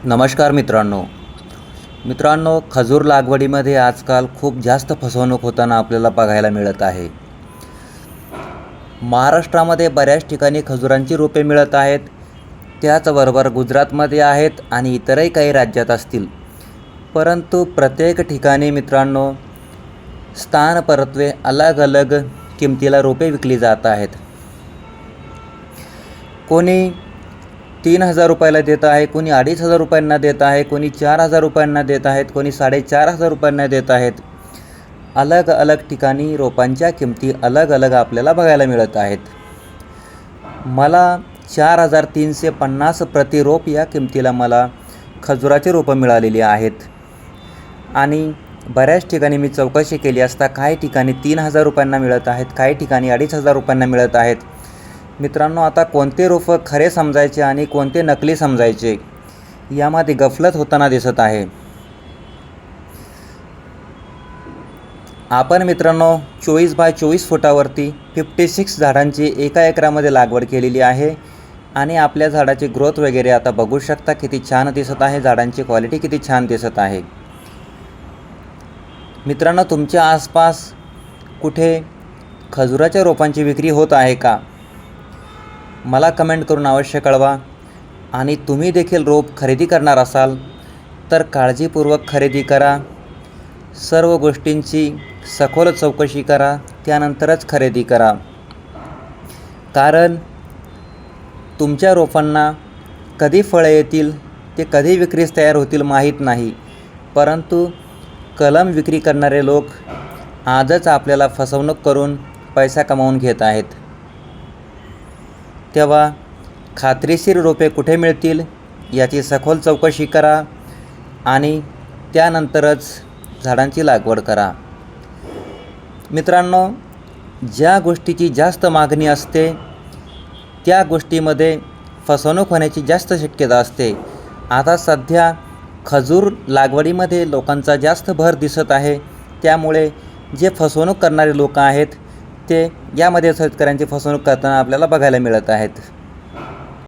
नमस्कार मित्रांनो, खजूर लागवडीमध्ये आजकाल खूप जास्त फसवणूक होताना आपल्याला बघायला मिळत आहे। महाराष्ट्रामध्ये बऱ्याच ठिकाणी खजुरांची रोपे मिळत आहेत, त्याचबरोबर गुजरातमध्ये आहेत आणि इतरही काही राज्यात असतील। परंतु प्रत्येक ठिकाणी मित्रांनो स्थान परत्वे अलग अलग किमतीला रोपे विकली जात आहेत। कोणी 3,000 रुपयाला देत आहे, कोणी 2,500 रुपयांना देत आहे, कोणी 4,000 रुपयांना देत आहेत, कोणी 4,500 रुपयांना देत आहेत। अलग अलग ठिकाणी रोपांच्या किमती अलग अलग आपल्याला बघायला मिळत आहेत। मला 4,350 प्रति रोप या किमतीला मला खजुराचे रोपं मिळालेली आहेत आणि बऱ्याच ठिकाणी मी चौकशी केली असता काही ठिकाणी 3,000 रुपयांना मिळत आहेत, काही ठिकाणी 2,500 रुपयांना मिळत आहेत। मित्रांनो, आता कोणते रोपं खरे समजायचे आणि कोणते नकली समजायचे यामध्ये गफलत होताना दिसत आहे। आपण मित्रांनो 24 बाय 24 फुटावरती 56 झाडांची एका एकरामध्ये लागवड केलेली आहे आणि आपल्या झाडाची ग्रोथ वगैरे आता बघू शकता किती छान दिसत आहे, झाडांची क्वालिटी किती छान दिसत आहे। मित्रांनो, तुमच्या आसपास कुठे खजुराच्या रोपांची विक्री होत आहे का? मला कमेंट करून अवश्य कळवा आणि तुम्ही देखील रोप खरेदी करणार असाल तर काळजीपूर्वक खरेदी करा। सर्व गोष्टींची सखोल चौकशी करा, त्यानंतरच खरेदी करा। कारण तुमच्या रोपांना कधी फळे येतील, ते कधी विक्रीस तयार होतील माहीत नाही, परंतु कलम विक्री करणारे लोक आजच आपल्याला फसवणूक करून पैसा कमावून घेत आहेत। तेव्हा खात्रीशीर रोपे कुठे मिळतील याची सखोल चौकशी करा आणि त्यानंतरच झाडांची लागवड करा। मित्रांनो, ज्या गोष्टीची जास्त मागणी असते त्या गोष्टीमध्ये फसवणूक होण्याची जास्त शक्यता असते। आता सध्या खजूर लागवडीमध्ये लोकांचा जास्त भर दिसत आहे, त्यामुळे जे फसवणूक करणारे लोक आहेत ते यामध्ये शेतकऱ्यांची फसवणूक करताना आपल्याला बघायला मिळत आहेत।